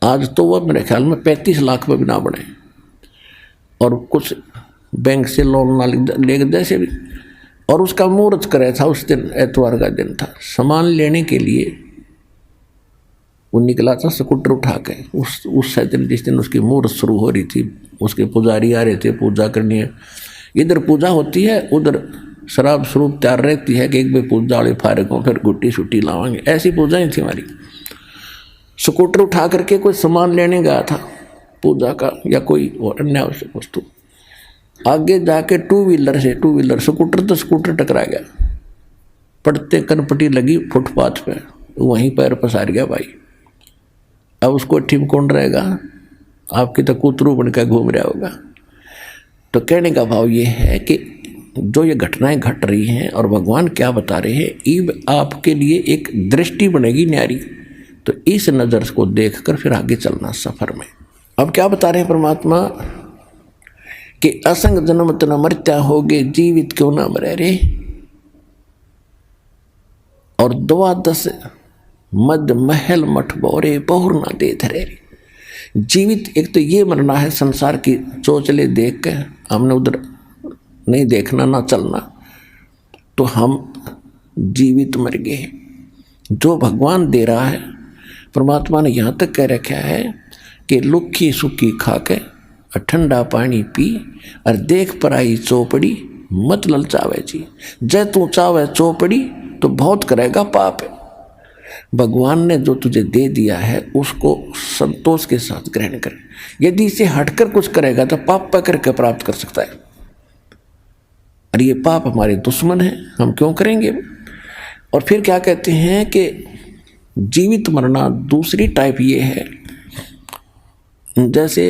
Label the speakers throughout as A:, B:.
A: आज तो वह मेरे ख्याल में 35 लाख में भी ना बढ़े, और कुछ बैंक से लोन ना ले जैसे भी। और उसका मुहूर्त करे था उस दिन, एतवार का दिन था। सामान लेने के लिए वो निकला था स्कूटर उठा के, उस दिन जिस दिन उसकी मुहूर्त शुरू हो रही थी। उसके पुजारी आ रहे थे, पूजा करनी है। इधर पूजा होती है, उधर शराब स्वरूप तैयार रहती है कि एक बार पूजा वाले फारग हों, फिर गुट्टी छुट्टी लावांगे। ऐसी पूजाएं थी हमारी। स्कूटर उठा करके कोई सामान लेने गया था पूजा का या कोई और अन्य आवश्यक वस्तु। आगे जाके टू व्हीलर स्कूटर तो स्कूटर टकरा गया, पड़ते कनपटी लगी फुटपाथ पे, वहीं पैर पसार गया भाई। अब उसको ठीक कौन रहेगा? आपकी तो कूतरू बनकर घूम रहा होगा। तो कहने का भाव ये है कि जो ये घटनाएं घट रही हैं और भगवान क्या बता रहे हैं, ईब आपके लिए एक दृष्टि बनेगी न्यारी। तो इस नज़र को देखकर फिर आगे चलना सफर में। अब क्या बता रहे हैं परमात्मा कि असंग जन्म तना मर्त्या होगे, जीवित क्यों ना मरे रे। और 12 मद महल मठ बोरे बहुर ना दे धरे रे। जीवित एक तो ये मरना है, संसार की चोचले देख के हमने उधर नहीं देखना ना चलना, तो हम जीवित मर गए। जो भगवान दे रहा है, परमात्मा ने यहाँ तक कह रखा है कि लुखी सुखी खा के ठंडा पानी पी और देख पर आई चौपड़ी मत ललचावे जी। जय तू चावे चौपड़ी तो बहुत करेगा पाप है। भगवान ने जो तुझे दे दिया है उसको संतोष के साथ ग्रहण कर। यदि इसे हटकर कुछ करेगा तो पाप पकड़ के प्राप्त कर सकता है, और ये पाप हमारे दुश्मन हैं, हम क्यों करेंगे। और फिर क्या कहते हैं कि जीवित मरना दूसरी टाइप ये है, जैसे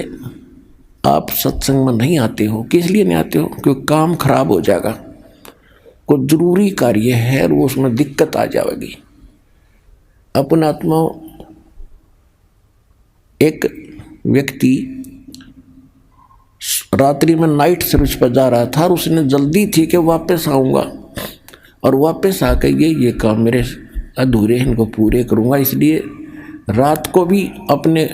A: आप सत्संग में नहीं आते हो, किस लिए नहीं आते हो? क्योंकि काम खराब हो जाएगा, कोई जरूरी कार्य है और वो उसमें दिक्कत आ जाएगी। अपना आत्मा एक व्यक्ति रात्रि में नाइट सर्विस पर जा रहा था और उसने जल्दी थी कि वापस आऊँगा, और वापस आकर ये काम मेरे अधूरे हैं, इनको पूरे करूँगा, इसलिए रात को भी अपने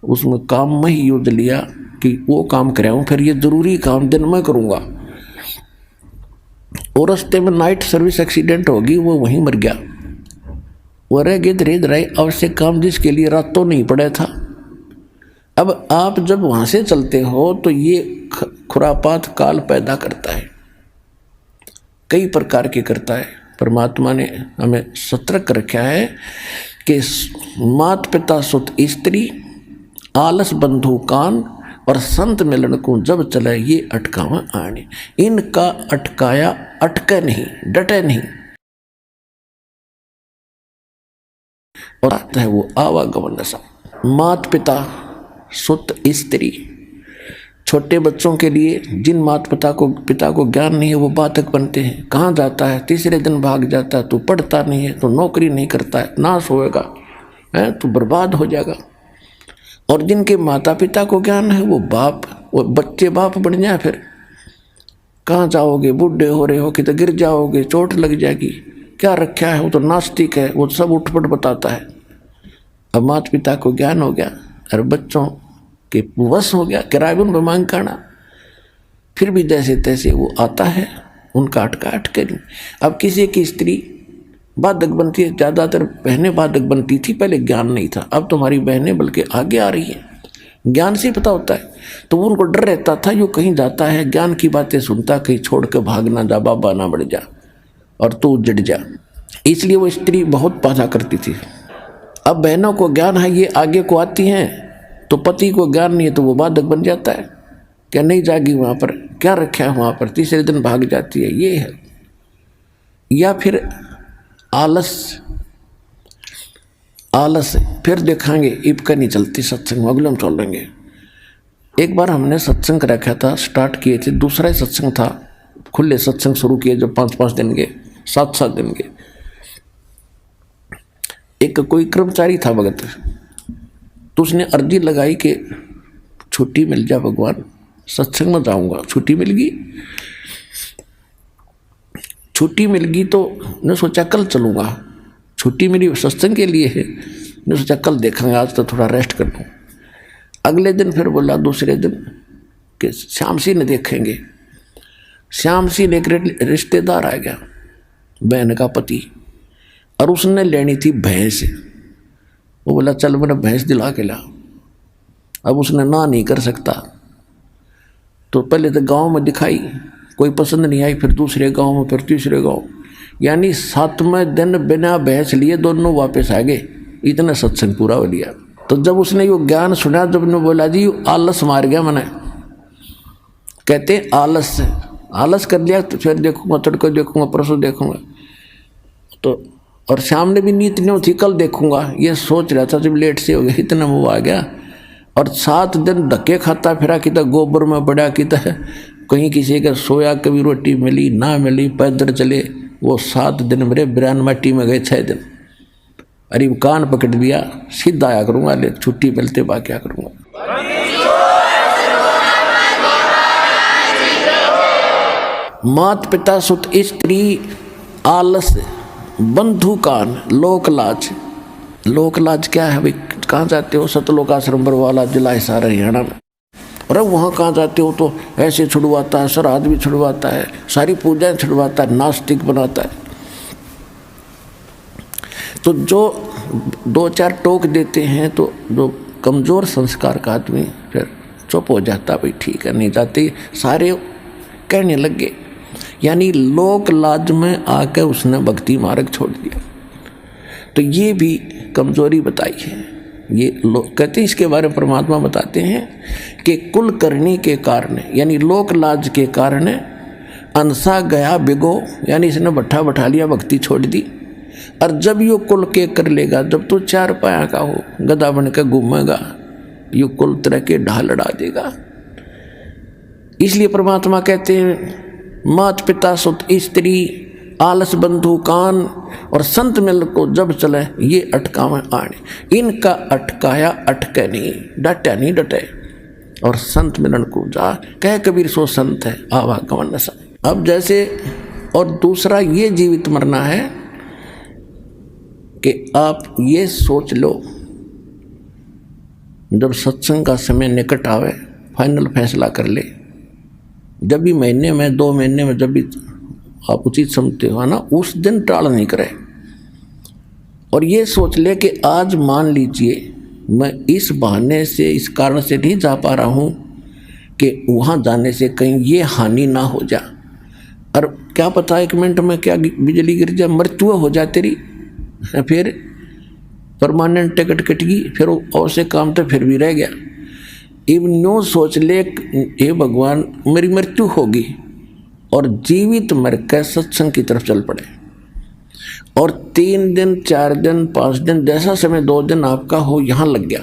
A: उसमें काम में ही युद्ध लिया कि वो काम कराऊँ, फिर ये ज़रूरी काम दिन में करूँगा। और रास्ते में नाइट सर्विस एक्सीडेंट होगी, वो वहीं मर गया। वो रह गए धीरे धीरे आवश्यक काम जिसके लिए रातों नहीं पड़ा था। अब आप जब वहाँ से चलते हो तो ये खुरापात काल पैदा करता है, कई प्रकार के करता है। परमात्मा ने हमें सतर्क रखा है कि मात पिता सुत स्त्री आलस बंधु कान और संत मिलन को जब चले ये अटकावा आने। इनका अटकाया अटके नहीं, डटे नहीं, और आता है वो आवागमन सा। मात पिता सुत स्त्री, छोटे बच्चों के लिए जिन माता पिता को ज्ञान नहीं है वो बातक बनते हैं। कहाँ जाता है? तीसरे दिन भाग जाता है। तू पढ़ता नहीं है, तो नौकरी नहीं करता है, नाश होएगा, है तो बर्बाद हो जाएगा। और जिनके माता पिता को ज्ञान है वो बच्चे बाप बन जाए, फिर कहाँ जाओगे? बूढ़े हो रहे हो कि तो गिर जाओगे, चोट लग जाएगी, क्या रखा है? वो तो नास्तिक है, वो सब उठपट बताता है। अब माता पिता को ज्ञान हो गया और बच्चों के वश हो गया, किराए उनको मांग करना, फिर भी जैसे तैसे वो आता है, उनका अटके नहीं। अब किसी की स्त्री बाधक बनती है, ज़्यादातर बहनें बाधक बनती थी, पहले ज्ञान नहीं था। अब तुम्हारी बहनें बल्कि आगे आ रही हैं, ज्ञान से पता होता है। तो उनको डर रहता था, यो कहीं जाता है ज्ञान की बातें सुनता, कहीं छोड़ कर भाग ना जा, बाबा ना बढ़ जा और तू उजड़ जा, इसलिए वो स्त्री बहुत बाधा करती थी। अब बहनों को ज्ञान है, ये आगे को आती हैं, तो पति को ज्ञान नहीं है तो वो बाधक बन जाता है, क्या नहीं जाएगी वहाँ पर, क्या रखा है वहाँ पर, तीसरे दिन भाग जाती है, ये है। या फिर आलस फिर देखांगे इबका नहीं चलती सत्संग, अगले हम चल लेंगे। एक बार हमने सत्संग रखा था, स्टार्ट किए थे, दूसरा ही सत्संग था, खुले सत्संग शुरू किए जो 5-5 दिन के, 7-7 दिन के। एक कोई कर्मचारी था भगत, तो उसने अर्जी लगाई कि छुट्टी मिल जा भगवान, सत्संग में जाऊंगा। छुट्टी मिल गई तो ने सोचा कल चलूँगा, छुट्टी मेरी सत्संग के लिए है, ने सोचा कल देखेंगे, आज तो थोड़ा रेस्ट कर लूँ। अगले दिन फिर बोला, दूसरे दिन कि श्याम सिंह ने देखेंगे। श्याम सिंह एक रिश्तेदार आ गया, बहन का पति, और उसने लेनी थी भैंस। वो बोला चल मेरा भैंस दिला के ला। अब उसने ना नहीं कर सकता, तो पहले तो गांव में दिखाई, कोई पसंद नहीं आई, फिर दूसरे गांव में, फिर तीसरे गांव, यानी 7वें दिन बिना भैंस लिए दोनों वापस आ गए। इतना सत्संग पूरा हो लिया। तो जब उसने वो ज्ञान सुना, जब ने बोला जी आलस मार गया मैंने, कहते आलस कर लिया, तो फिर देखूंगा, तड़को देखूंगा, परसों देखूंगा। तो और शाम ने भी नींद नहीं थी, कल देखूंगा, ये सोच रहा था। जब लेट से हो गया, इतना वो आ गया। और 7 दिन धक्के खाता फिरा, कि गोबर में पड़ा, कि कहीं किसी का सोया, कभी रोटी मिली ना मिली, पैदल चले। वो 7 दिन मेरे बिरान माटी में गए। 6 दिन अरे कान पकड़ दिया, सीधा आया करूँगा, ले छुट्टी मिलते बा क्या करूँगा। मात पिता सुत स्त्री आलस बंधु कान लोक लाज। लोक लाज क्या है भाई? कहाँ जाते हो? सतलोक आश्रम बरवाला, जिला हिसार, हरियाणा में। और वहाँ कहाँ जाते हो तो ऐसे छुड़वाता है, श्राद्ध भी छुड़वाता है, सारी पूजाएं छुड़वाता है, नास्तिक बनाता है। तो जो 2-4 टोक देते हैं तो जो कमज़ोर संस्कार का आदमी फिर चुप हो जाता, भाई ठीक है, नहीं जाते। सारे कहने लगे, यानी लोक लाज में आकर उसने भक्ति मार्ग छोड़ दिया। तो ये भी कमजोरी बताई है। ये लोग कहते हैं, इसके बारे में परमात्मा बताते हैं कि कुल करनी के कारण, यानी लोक लाज के कारण अंसा गया बिगो, यानी इसने बैठा लिया, भक्ति छोड़ दी। और जब यो कुल के कर लेगा, जब तो 4 पाया का हो, गधा बन के घूमेगा, यो कुल तरह के ढाल लड़ा देगा। इसलिए परमात्मा कहते हैं, मात पिता सुत स्त्री आलस बंधु कान, और संत मिल को जब चले ये अटकावे आने। इनका अटकाया अटके नहीं, डटे नहीं डटे। और संत मिलन को जा कह कबीर सो संत है आवागमन नशा। अब जैसे और दूसरा ये जीवित मरना है कि आप ये सोच लो, जब सत्संग का समय निकट आवे, फाइनल फैसला कर ले। जब भी महीने में, 2 महीने में, जब भी आप उचित समझते हो ना, उस दिन टाल नहीं करे। और ये सोच ले कि आज मान लीजिए मैं इस बहाने से, इस कारण से नहीं जा पा रहा हूँ कि वहाँ जाने से कहीं ये हानि ना हो जा। और क्या पता 1 मिनट में क्या बिजली गिर जाए, मृत्यु हो जाए तेरी, फिर परमानेंट टिकट कट गई, फिर और से काम तो फिर भी रह गया। इवन न्यू सोच ले, हे भगवान मेरी मृत्यु होगी, और जीवित मर कर सत्संग की तरफ चल पड़े। और 3 दिन 4 दिन 5 दिन जैसा समय 2 दिन आपका हो यहाँ लग गया।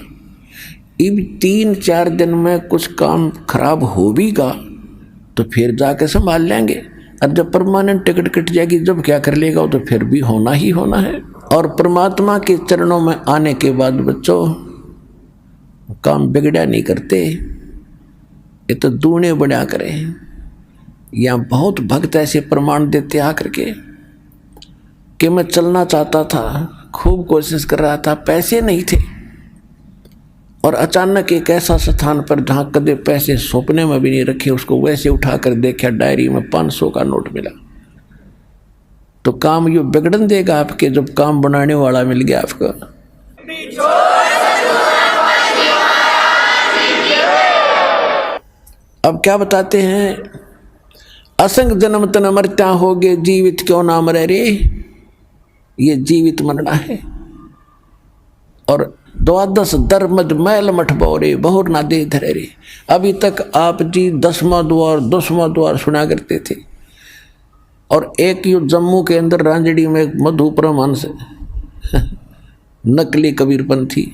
A: इन 3-4 दिन में कुछ काम खराब हो भी गा तो फिर जाके संभाल लेंगे। और जब परमानेंट टिकट कट जाएगी, जब क्या कर लेगा, तो फिर भी होना ही होना है। और परमात्मा के चरणों में आने के बाद बच्चों काम बिगड़ा नहीं करते, ये तो दूने बढ़ा करें। यहाँ बहुत भक्त ऐसे प्रमाण देते आकर के कि मैं चलना चाहता था, खूब कोशिश कर रहा था, पैसे नहीं थे, और अचानक एक ऐसा स्थान पर जहाँ कदे पैसे सपने में भी नहीं रखे, उसको वैसे उठा कर देखा, डायरी में 500 का नोट मिला। तो काम यो बिगड़न देगा आपके, जब काम बनाने वाला मिल गया आपको। अब क्या बताते हैं, असंग जन्म तन मरत्या होगे, जीवित क्यों ना मरे रे। ये जीवित मरना है। और 12 दरमद मैल मठ बोरे, बहुर ना दे धरे रे। अभी तक आप जी 10वां द्वार सुना करते थे। और एक यू जम्मू के अंदर रांजड़ी में मधु परमहंस नकली कबीरपंथी,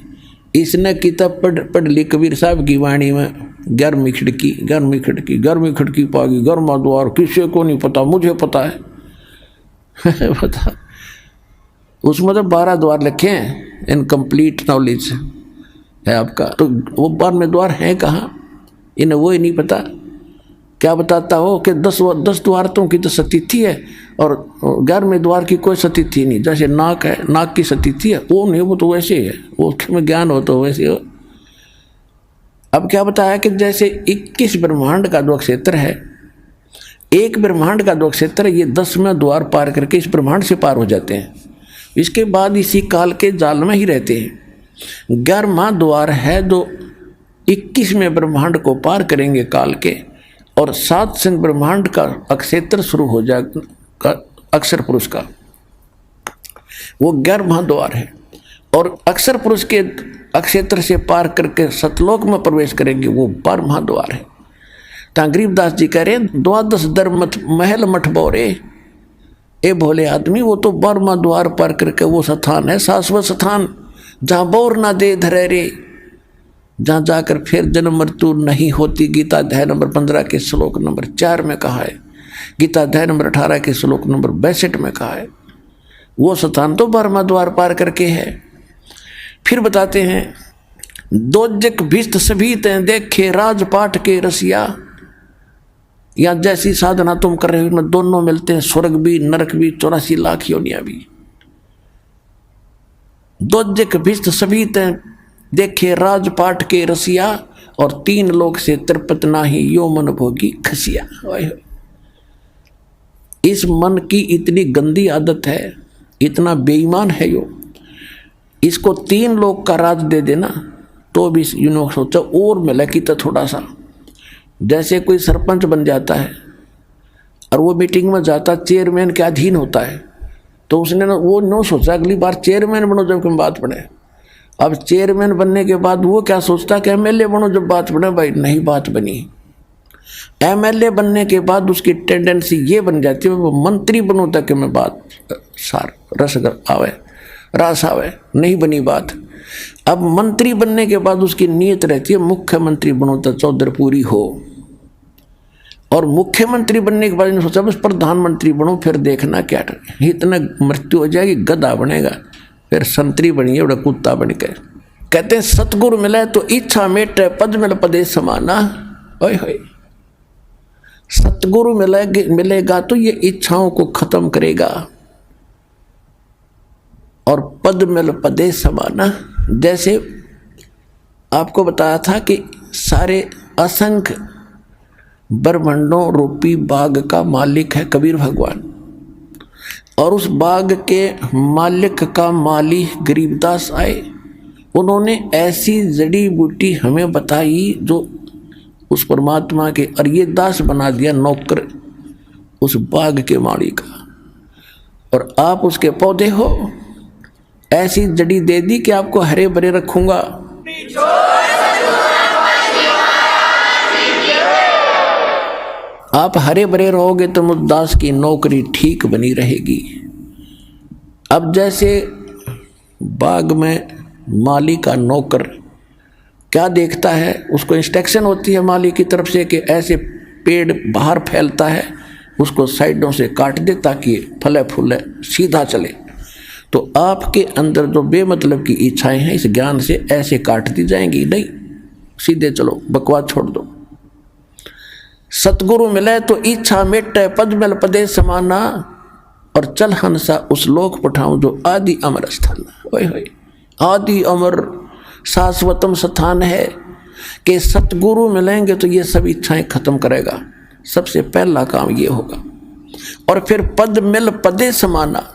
A: इसने किताब पढ़ ली कबीर साहब की वाणी में, 11वीं खिड़की पागी, 11वां द्वार किसी को नहीं पता, मुझे पता है पता। उसमें तो 12 द्वार लिखे हैं, इनकम्प्लीट नॉलेज है आपका। तो वो 12वें द्वार हैं कहाँ, इन्हें वो ही नहीं पता। क्या बताता हो कि 10 द्वारतों की तो सतिथि है और 11वें द्वार की कोई सतिथि नहीं। जैसे नाक है, नाक की सतिथि है, वो नहीं, वो तो वैसे ही है, वो में ज्ञान हो तो वैसे हो। अब क्या बताया कि जैसे 21 ब्रह्मांड का जो क्षेत्र है, एक ब्रह्मांड का जो क्षेत्र है, ये 10वें द्वार पार करके इस ब्रह्मांड से पार हो जाते हैं। इसके बाद इसी काल के जाल में ही रहते हैं। 11वां द्वार है जो 21वें ब्रह्मांड को पार करेंगे काल के, और 7 संग ब्रह्मांड का अक्षेत्र शुरू हो जाएगा, अक्षर पुरुष का, वो 11वां द्वार है। और अक्षर पुरुष के अक्षेत्र से पार करके सतलोक में प्रवेश करेंगे, वो 12वां द्वार है। ता गरीबदास जी कह रहे 12 दर महल मठ बोरे, ए भोले आदमी, वो तो 12वां द्वार पार करके वो स्थान है, शाश्वत स्थान, जहाँ बोर ना दे धरे रे, जहाँ जाकर फिर जन्म मृत्यु नहीं होती। गीता अध्याय नंबर 15 के श्लोक नंबर 4 में कहा है, गीता अध्याय नंबर 18 के श्लोक नंबर 62 में कहा है। वो स्थान तो 12वां द्वार पार करके है। फिर बताते हैं, दोजक भिस्त सभी तें देखे राजपाट के रसिया, या जैसी साधना तुम कर रहे हो में दोनों मिलते हैं, स्वर्ग भी नरक भी 84 लाख योनियां भी। दोजक भिस्त सभी तें देखे राजपाट के रसिया, और 3 लोक से तृप्त नाही यो मन भोगी खसिया। इस मन की इतनी गंदी आदत है, इतना बेईमान है यो, इसको 3 लोक का राज दे देना तो भी यूनो सोचा और मिला कि तो थोड़ा सा। जैसे कोई सरपंच बन जाता है और वो मीटिंग में जाता, चेयरमैन के अधीन होता है, तो उसने ना वो नो सोचा अगली बार चेयरमैन बनो जब कोई बात पड़े। अब चेयरमैन बनने के बाद वो क्या सोचता कि एमएलए बनो जब बात बने, भाई नहीं बात बनी। एमएलए बनने के बाद उसकी टेंडेंसी ये बन जाती है वो मंत्री बनो तक मैं बात सार रस आवे, नहीं बनी बात। अब मंत्री बनने के बाद उसकी नीयत रहती है मुख्यमंत्री बनो तो चौधर पूरी हो, और मुख्यमंत्री बनने के बाद सोचा बस प्रधानमंत्री बनो, फिर देखना क्या इतना मृत्यु हो जाएगी, गधा बनेगा, फिर संतरी बनिए बड़ा कुत्ता बन के। कहते हैं सतगुरु मिले तो इच्छा मेटे पद मिल पदे समाना। ओए होए, सतगुरु मिलेगा तो ये इच्छाओं को खत्म करेगा, और पद मिल पदे समाना। जैसे आपको बताया था कि सारे असंख्य ब्रह्मांडों रूपी बाग का मालिक है कबीर भगवान, और उस बाग के मालिक का माली गरीबदास आए। उन्होंने ऐसी जड़ी बूटी हमें बताई जो उस परमात्मा के, और ये दास बना दिया नौकर उस बाग के माली का, और आप उसके पौधे हो। ऐसी जड़ी दे दी कि आपको हरे भरे रखूंगा। आप हरे भरे रहोगे तो मुद्दास की नौकरी ठीक बनी रहेगी। अब जैसे बाग में माली का नौकर क्या देखता है, उसको इंस्ट्रक्शन होती है माली की तरफ से कि ऐसे पेड़ बाहर फैलता है, उसको साइडों से काट दे ताकि फले फूले सीधा चले। तो आपके अंदर जो बेमतलब की इच्छाएं हैं इस ज्ञान से ऐसे काट दी जाएंगी, नहीं सीधे चलो, बकवास छोड़ दो। सतगुरु मिले तो इच्छा मेटे पद मिल पदे समाना, और चल हंसा उस लोक पठाऊं जो आदि अमर स्थान। ओए होए, आदि अमर शाश्वतम स्थान है कि सतगुरु मिलेंगे तो ये सब इच्छाएं खत्म करेगा। सबसे पहला काम ये होगा। और फिर पद मिल पदे समाना,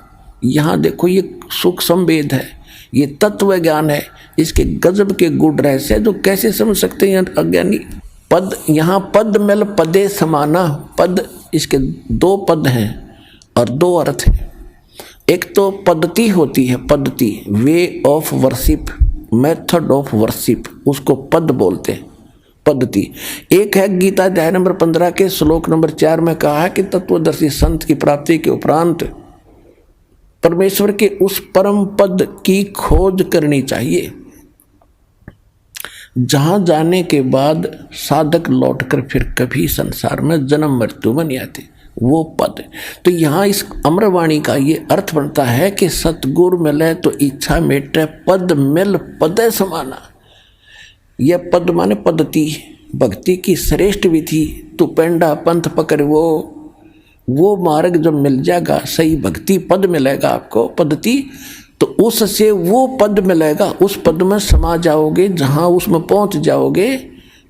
A: यहाँ देखो ये सुख संवेद है, ये तत्व ज्ञान है, इसके गजब के गुण रहस्य जो कैसे समझ सकते हैं अज्ञानी। पद, यहाँ पद मिल पदे समाना, पद इसके 2 पद हैं और 2 अर्थ हैं। एक तो पद्धति होती है, पद्धति way of worship, method of worship, उसको पद बोलते हैं, पद्धति। एक है गीता अध्याय नंबर 15 के श्लोक नंबर 4 में कहा है कि तत्वदर्शी संत की प्राप्ति के उपरांत परमेश्वर के उस परम पद की खोज करनी चाहिए, जहां जाने के बाद साधक लौटकर फिर कभी संसार में जन्म मृत्यु में नहीं आते, वो पद। तो यहाँ इस अमरवाणी का ये अर्थ बनता है कि सतगुरु मिले तो इच्छा मेटे पद मिल पदे समाना। यह पद माने पद्धति, भक्ति की श्रेष्ठ विधि, तू पेंडा पंथ पकड़ वो मार्ग जब मिल जाएगा, सही भक्ति पद मिलेगा आपको, पद्धति, तो उससे वो पद मिलेगा, उस पद में समा जाओगे, जहाँ उसमें पहुँच जाओगे,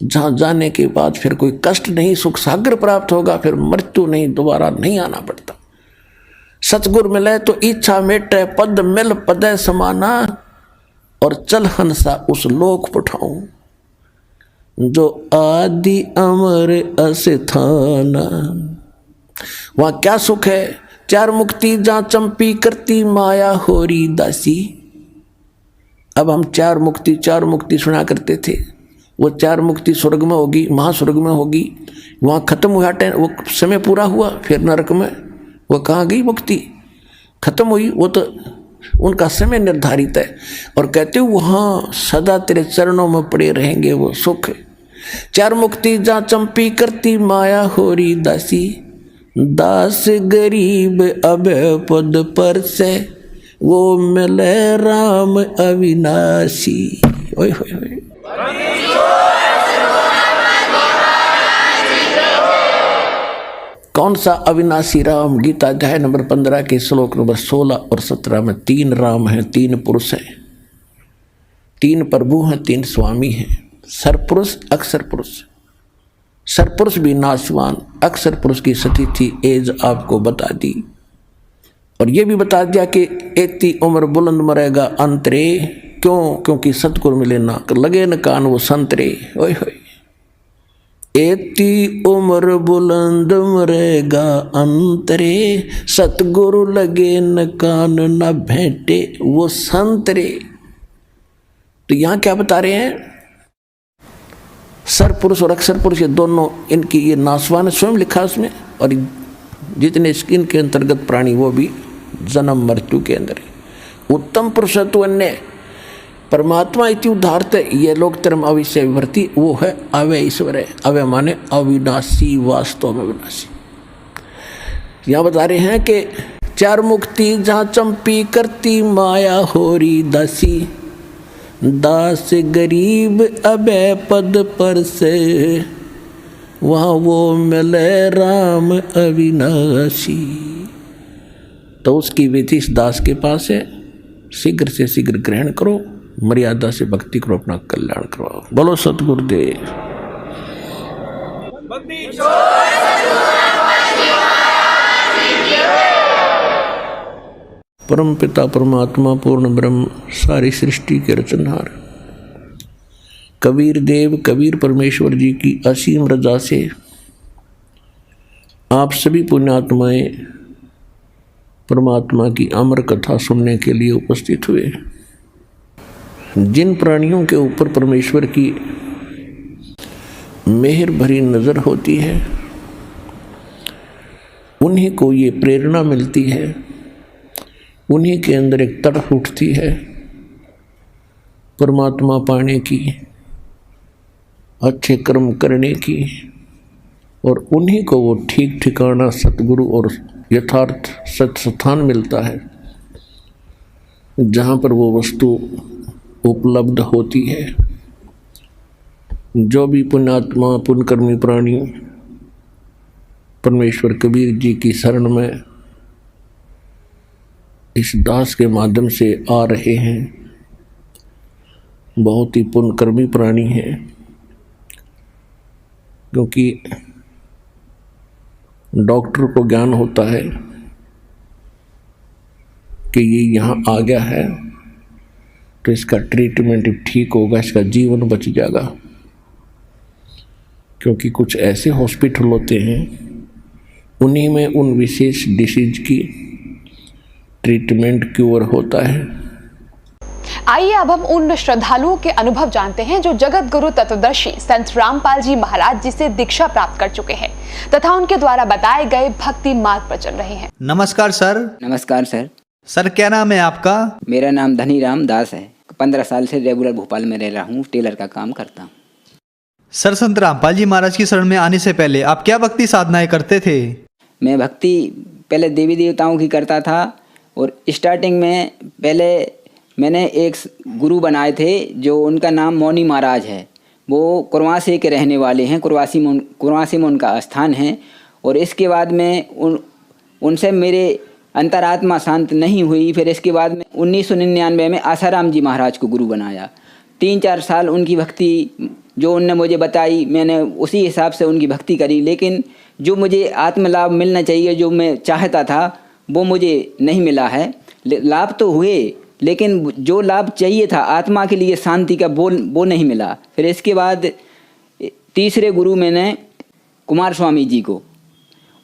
A: जहाँ जाने के बाद फिर कोई कष्ट नहीं, सुख सागर प्राप्त होगा, फिर मृत्यु नहीं, दोबारा नहीं आना पड़ता। सतगुरु मिले तो इच्छा मिटे, पद मिल पदे समाना, और चल हंसा उस लोक पठाऊं, जो आदि अमर अस्थाना। वहां क्या सुख है? चार मुक्ति जहां चंपी करती माया होरी दासी। अब हम चार मुक्ति सुना करते थे, वो चार मुक्ति स्वर्ग में होगी, महास्वर्ग में होगी, वहां खत्म हुआ, वो समय पूरा हुआ, फिर नरक में वो कहाँ गई? मुक्ति खत्म हुई, वो तो उनका समय निर्धारित है। और कहते हो वहाँ सदा तेरे चरणों में पड़े रहेंगे, वो सुख है। चार मुक्ति जहाँ चंपी करती माया होरी दासी, दास गरीब अब पद पर से, वो मिले राम अविनाशी। ओए होए होए, कौन सा अविनाशी राम? गीता अध्याय नंबर 15 के श्लोक नंबर 16 और 17 में 3 राम हैं, 3 पुरुष हैं, 3 प्रभु हैं, 3 स्वामी हैं। सरपुरुष, अक्षर पुरुष। सरपुरुष भी नाशवान, अक्षर पुरुष की स्थिति एज आपको बता दी, और ये भी बता दिया कि एती उम्र बुलंद मरेगा अंतरे। क्यों? क्योंकि सतगुरु मिले ना लगे न कान वो संतरे। ओए होए, एती उम्र बुलंद मरेगा अंतरे, सतगुरु लगे न कान न भेंटे वो संतरे। तो यहां क्या बता रहे हैं? सरपुरुष और अक्षर पुरुष ये दोनों, इनकी ये नासवान स्वयं लिखा उसमें, और जितने इनके अंतर्गत प्राणी वो भी जन्म मृत्यु के अंदर है। उत्तम पुरुषत्व अन्य परमात्मा इति उद्धारते, ये लोग term अविषय विभर्ति, वो है अव्यय ईश्वर है। अव्यय माने अविनाशी, वास्तव में विनाशी। यहाँ बता रहे हैं कि चार मुक्ति जहाँ चंपी करती माया होरी दासी, दास गरीब अभय पद पर से, वहाँ वो मिले राम अविनाशी। तो उसकी विधि इस दास के पास है, शीघ्र से शीघ्र ग्रहण करो, मर्यादा से भक्ति करो, अपना कल्याण करवाओ। बोलो सतगुरुदेव। परम पिता परमात्मा पूर्ण ब्रह्म सारी सृष्टि के रचनहार कबीर देव कबीर परमेश्वर जी की असीम रजा से आप सभी पुण्यात्माएं परमात्मा की अमर कथा सुनने के लिए उपस्थित हुए। जिन प्राणियों के ऊपर परमेश्वर की मेहर भरी नज़र होती है, उन्हीं को ये प्रेरणा मिलती है, उन्हीं के अंदर एक तड़प उठती है परमात्मा पाने की, अच्छे कर्म करने की, और उन्हीं को वो ठीक ठिकाना सतगुरु और यथार्थ सत स्थान मिलता है जहाँ पर वो वस्तु उपलब्ध होती है। जो भी पुण्यात्मा पुण्यकर्मी प्राणी परमेश्वर कबीर जी की शरण में इस दास के माध्यम से आ रहे हैं, बहुत ही पुण्यकर्मी प्राणी हैं, क्योंकि डॉक्टर को ज्ञान होता है कि ये यहाँ आ गया है तो इसका ट्रीटमेंट ठीक होगा, इसका जीवन बच जाएगा। क्योंकि कुछ ऐसे हॉस्पिटल होते हैं, उन्हीं में उन विशेष डिसीज की ट्रीटमेंट क्योर होता है।
B: आइए अब हम उन श्रद्धालुओं के अनुभव जानते हैं जो जगत गुरु तत्वदर्शी संत रामपाल जी महाराज जी से दीक्षा प्राप्त कर चुके हैं तथा उनके द्वारा बताए गए भक्ति मार्ग पर चल रहे हैं।
C: नमस्कार सर।
D: नमस्कार सर।
C: सर क्या नाम है आपका?
D: मेरा नाम धनीराम दास है। 15 साल से रेगुलर भोपाल में रह रहा हूँ, टेलर का काम करता हूँ।
C: सर संत रामपाल जी महाराज की शरण में आने से पहले आप क्या भक्ति साधनाएं करते थे?
D: मैं भक्ति पहले देवी देवताओं की करता था, और स्टार्टिंग में पहले मैंने एक गुरु बनाए थे जो उनका नाम मौनी महाराज है। वो कुरवासे के रहने वाले हैं, कुरवासे में उनका स्थान है। और इसके बाद में उनसे मेरे अंतरात्मा शांत नहीं हुई। फिर इसके बाद में 1999 में आसाराम जी महाराज को गुरु बनाया। 3-4 साल उनकी भक्ति जो उनने मुझे बताई, मैंने उसी हिसाब से उनकी भक्ति करी। लेकिन जो मुझे आत्मलाभ मिलना चाहिए, जो मैं चाहता था, वो मुझे नहीं मिला है। लाभ तो हुए, लेकिन जो लाभ चाहिए था आत्मा के लिए शांति का, वो नहीं मिला। फिर इसके बाद तीसरे गुरु मैंने कुमार स्वामी जी को,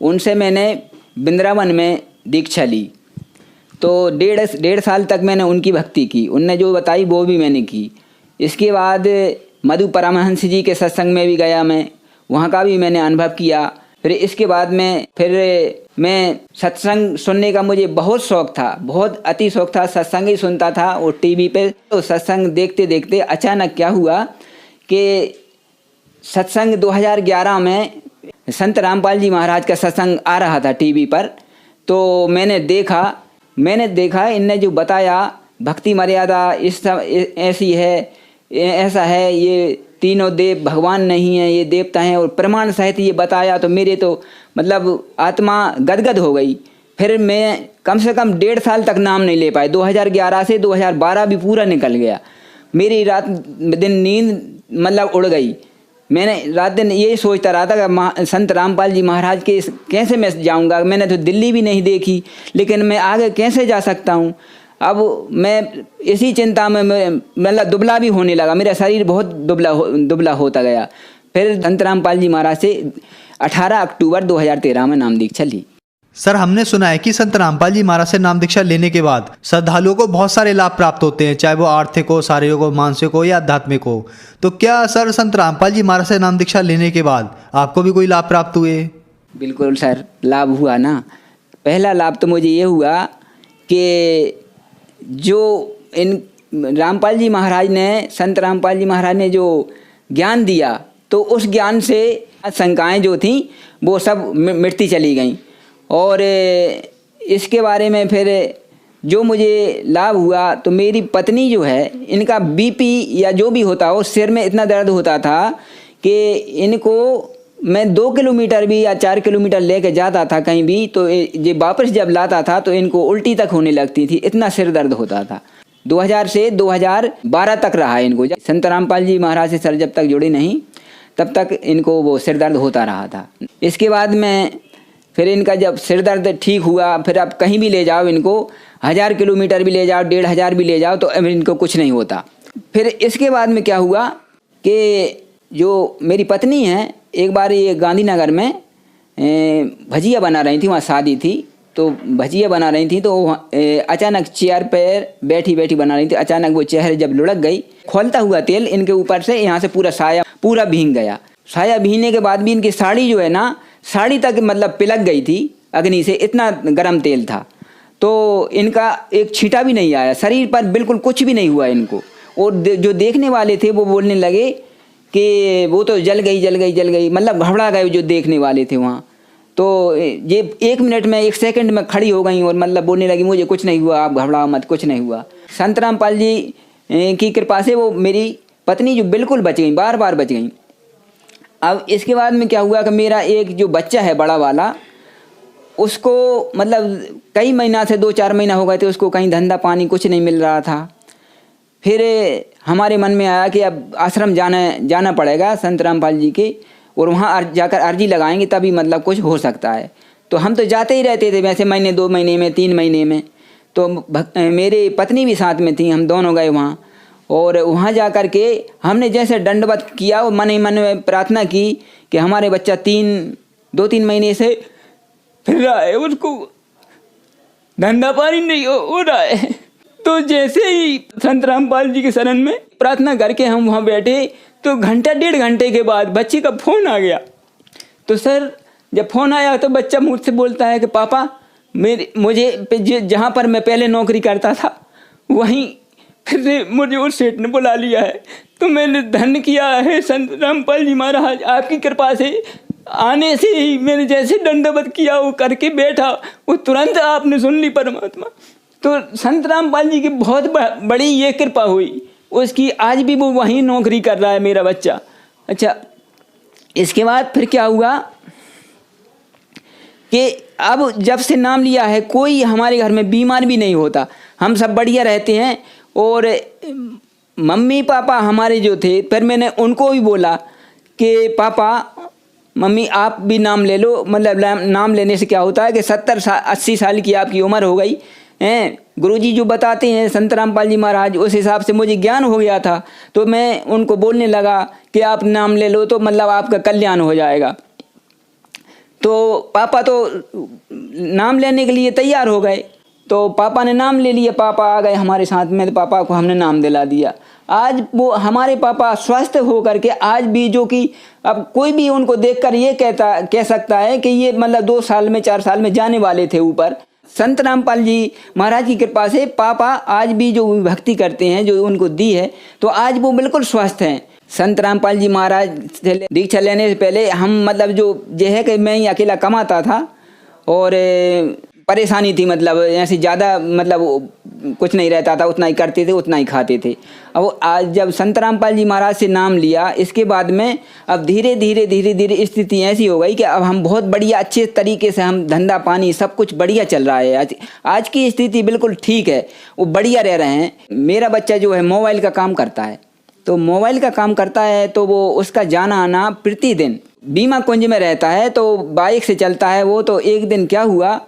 D: उनसे मैंने वृंदावन में दीक्षा ली। तो 1.5 साल तक मैंने उनकी भक्ति की, उनने जो बताई वो भी मैंने की। इसके बाद मधु परमहंस जी के सत्संग में भी गया मैं, वहाँ का भी मैंने अनुभव किया। फिर इसके बाद में फिर मैं सत्संग सुनने का मुझे बहुत शौक़ था, बहुत अति शौक़ था। सत्संग ही सुनता था और टीवी पे। तो सत्संग देखते देखते अचानक क्या हुआ कि सत्संग 2011 में संत रामपाल जी महाराज का सत्संग आ रहा था टीवी पर। तो मैंने देखा इनने जो बताया भक्ति मर्यादा ऐसी है, ऐसा है, ये तीनों देव भगवान नहीं है, ये देवता हैं, और प्रमाण सहित ये बताया। तो मेरे तो मतलब आत्मा गदगद हो गई। फिर मैं कम से कम 1.5 साल तक नाम नहीं ले पाए। 2011 से 2012 भी पूरा निकल गया। मेरी रात दिन नींद मतलब उड़ गई। मैंने रात दिन यही सोचता रहा था कि संत रामपाल जी महाराज के कैसे मैं जाऊंगा। मैंने तो दिल्ली भी नहीं देखी, लेकिन मैं आगे कैसे जा सकता हूँ। अब मैं इसी चिंता में मतलब दुबला भी होने लगा, मेरा शरीर बहुत दुबला होता गया। फिर संत रामपाल जी महाराज से 18 अक्टूबर 2013 में नाम दीक्षा ली।
C: सर, हमने सुना है कि संत रामपाल जी महाराज से नाम दीक्षा लेने के बाद श्रद्धालुओं को बहुत सारे लाभ प्राप्त होते हैं, चाहे वो आर्थिक हो, शारीरिक हो, मानसिक हो या आध्यात्मिक हो। तो क्या सर संत रामपाल जी महाराज से नाम दीक्षा लेने के बाद आपको भी कोई लाभ प्राप्त हुए?
D: बिल्कुल सर, लाभ हुआ ना। पहला लाभ तो मुझे ये हुआ कि जो इन रामपाल जी महाराज ने, संत रामपाल जी महाराज ने जो ज्ञान दिया, तो उस ज्ञान से शंकाएं जो थीं वो सब मिटती चली गईं। और इसके बारे में फिर जो मुझे लाभ हुआ, तो मेरी पत्नी जो है, इनका बीपी या जो भी होता हो, सिर में इतना दर्द होता था कि इनको मैं 2 किलोमीटर भी या 4 किलोमीटर लेके जाता था कहीं भी, तो ये वापस जब लाता था तो इनको उल्टी तक होने लगती थी, इतना सिर दर्द होता था। 2000 से 2012 तक रहा इनको। संत रामपाल जी महाराज से सर जब तक जुड़े नहीं, तब तक इनको वो सिर दर्द होता रहा था। इसके बाद में फिर इनका जब सिर दर्द ठीक हुआ, फिर आप कहीं भी ले जाओ इनको, 1000 किलोमीटर भी ले जाओ, 1500 भी ले जाओ, तो अब इनको कुछ नहीं होता। फिर इसके बाद में क्या हुआ कि जो मेरी पत्नी है, एक बार ये गांधीनगर में भजिया बना रही थी, वहाँ शादी थी, तो भजिया बना रही थी, तो अचानक चेयर पर बैठी बैठी बना रही थी। अचानक वो चेहरे जब लुढ़क गई, खोलता हुआ तेल इनके ऊपर से यहाँ से पूरा साया पूरा भीग गया। साया भीगने के बाद भी इनकी साड़ी जो है ना, साड़ी तक मतलब पिलक गई थी अग्नि से, इतना गर्म तेल था। तो इनका एक छींटा भी नहीं आया, शरीर पर बिल्कुल कुछ भी नहीं हुआ इनको। और जो देखने वाले थे वो बोलने लगे कि वो तो जल गई, मतलब घबरा गए जो देखने वाले थे वहाँ। तो ये 1 मिनट में, 1 सेकंड में खड़ी हो गई और मतलब बोलने लगी, मुझे कुछ नहीं हुआ, आप घबराओ मत, कुछ नहीं हुआ। संत रामपाल जी की कृपा से वो मेरी पत्नी जो बिल्कुल बच गई, बार बच गई। अब इसके बाद में क्या हुआ कि मेरा एक जो बच्चा है बड़ा वाला, उसको मतलब कई महीना से 2-4 महीना हो गए थे, उसको कहीं धंधा पानी कुछ नहीं मिल रहा था। फिर हमारे मन में आया कि अब आश्रम जाना पड़ेगा संत रामपाल जी के, और वहाँ जाकर अर्जी लगाएंगे तभी मतलब कुछ हो सकता है। तो हम तो जाते ही रहते थे वैसे, महीने 2 महीने में, 3 महीने में। तो मेरी पत्नी भी साथ में थी, हम दोनों गए वहाँ। और वहाँ जा कर के हमने जैसे दंडवत किया, वो मन ही मन में प्रार्थना की कि हमारे बच्चा 2-3 महीने से फिर रहा है, उसको धंधा पानी नहीं हो रहा है। तो जैसे ही संत रामपाल जी के शरण में प्रार्थना करके हम वहाँ बैठे, तो घंटा 1.5 घंटे के बाद बच्चे का फ़ोन आ गया। तो सर जब फ़ोन आया तो बच्चा मुझसे बोलता है कि पापा मुझे जहाँ पर मैं पहले नौकरी करता था वहीं फिर से मुझे उस सेठ ने बुला लिया है। तो मैंने धन्य किया है संत रामपाल जी महाराज, आपकी कृपा से आने से ही मैंने जैसे दंडवत किया वो करके बैठा, वो तुरंत आपने सुन ली परमात्मा। तो संत रामपाल जी की बहुत बड़ी ये कृपा हुई उसकी। आज भी वो वहीं नौकरी कर रहा है मेरा बच्चा। अच्छा, इसके बाद फिर क्या हुआ कि अब जब से नाम लिया है कोई हमारे घर में बीमार भी नहीं होता, हम सब बढ़िया रहते हैं। और मम्मी पापा हमारे जो थे, फिर मैंने उनको भी बोला कि पापा मम्मी आप भी नाम ले लो, मतलब नाम लेने से क्या होता है कि 70-80 साल की आपकी उम्र हो गई हैं, गुरुजी जो बताते हैं संत रामपाल जी महाराज, उस हिसाब से मुझे ज्ञान हो गया था। तो मैं उनको बोलने लगा कि आप नाम ले लो तो मतलब आपका कल्याण हो जाएगा। तो पापा तो नाम लेने के लिए तैयार हो गए, तो पापा ने नाम ले लिया, पापा आ गए हमारे साथ में, तो पापा को हमने नाम दिला दिया। आज वो हमारे पापा स्वस्थ होकर के आज भी, जो कि अब कोई भी उनको देखकर ये कह सकता है कि ये मतलब 2 साल में 4 साल में जाने वाले थे ऊपर। संत रामपाल जी महाराज की कृपा से पापा आज भी जो भक्ति करते हैं जो उनको दी है, तो आज वो बिल्कुल स्वस्थ हैं। संत रामपाल जी महाराज से दीक्षा लेने से पहले हम मतलब जो है कि मैं ही अकेला कमाता था और परेशानी थी, मतलब ऐसे ज़्यादा मतलब कुछ नहीं रहता था, उतना ही करते थे उतना ही खाते थे। अब आज जब संत रामपाल जी महाराज से नाम लिया, इसके बाद में अब धीरे धीरे स्थिति ऐसी हो गई कि अब हम बहुत बढ़िया अच्छे तरीके से हम धंधा पानी सब कुछ बढ़िया चल रहा है। आज की स्थिति बिल्कुल ठीक है, वो बढ़िया रह रहे हैं। मेरा बच्चा जो है मोबाइल का काम करता है, तो मोबाइल का काम करता है तो वो उसका जाना आना प्रतिदिन बीमा कुंज में रहता है, तो बाइक से चलता है वो। तो एक दिन क्या हुआ,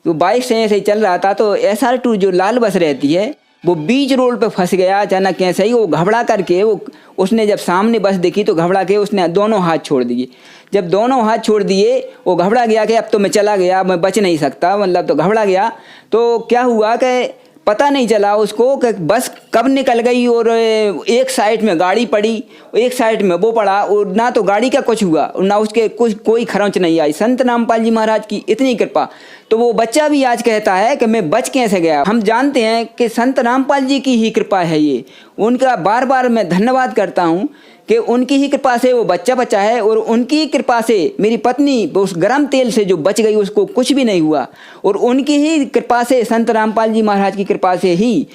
D: तो बाइक से ऐसे ही चल रहा था, तो SR2 जो लाल बस रहती है वो बीच रोड पे फंस गया अचानक। कैसे ही वो घबरा करके उसने जब सामने बस देखी तो घबरा के उसने दोनों हाथ छोड़ दिए। जब दोनों हाथ छोड़ दिए वो घबरा गया कि अब तो मैं चला गया, मैं बच नहीं सकता, मतलब तो घबरा गया। तो क्या हुआ कि पता नहीं चला उसको कि बस कब निकल गई और एक साइड में गाड़ी पड़ी, एक साइड में वो पड़ा, और ना तो गाड़ी का कुछ हुआ ना उसके कुछ कोई खरोंच नहीं आई। संत रामपाल जी महाराज की इतनी कृपा। तो वो बच्चा भी आज कहता है कि मैं बच कैसे गया। हम जानते हैं कि संत रामपाल जी की ही कृपा है ये, उनका बार बार मैं धन्यवाद करता हूँ कि उनकी ही कृपा से वो बच्चा बचा है, और उनकी कृपा से मेरी पत्नी उस गर्म तेल से जो बच गई उसको कुछ भी नहीं हुआ, और उनकी ही कृपा से संत रामपाल जी महाराज की कृपा से ही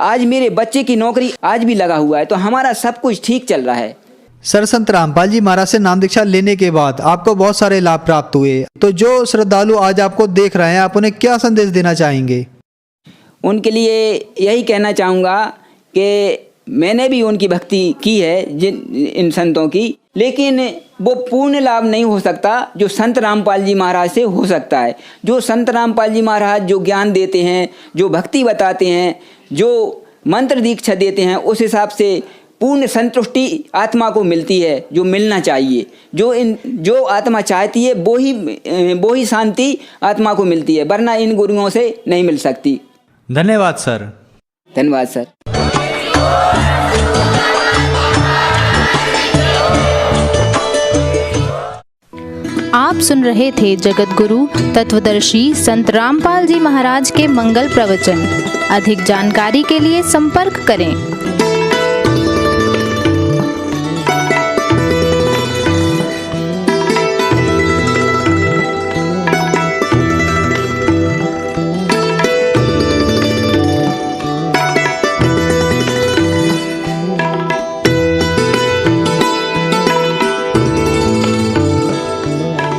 D: आज मेरे बच्चे की नौकरी आज भी लगा हुआ है। तो हमारा सब कुछ ठीक चल रहा है।
C: सर, संत रामपाल जी महाराज से नाम दीक्षा लेने के बाद आपको बहुत सारे लाभ प्राप्त हुए, तो जो श्रद्धालु आज आपको देख रहे हैं आप उन्हें क्या संदेश देना चाहेंगे?
D: उनके लिए यही कहना चाहूँगा कि मैंने भी उनकी भक्ति की है इन संतों की, लेकिन वो पूर्ण लाभ नहीं हो सकता जो संत रामपाल जी महाराज से हो सकता है। जो संत रामपाल जी महाराज जो ज्ञान देते हैं, जो भक्ति बताते हैं, जो मंत्र दीक्षा देते हैं, उस हिसाब से पूर्ण संतुष्टि आत्मा को मिलती है, जो मिलना चाहिए। जो आत्मा चाहती है वो ही शांति आत्मा को मिलती है, वरना इन गुरुओं से नहीं मिल सकती।
C: धन्यवाद सर।
D: धन्यवाद सर।
E: आप सुन रहे थे जगत गुरु तत्वदर्शी संत रामपाल जी महाराज के मंगल प्रवचन। अधिक जानकारी के लिए संपर्क करें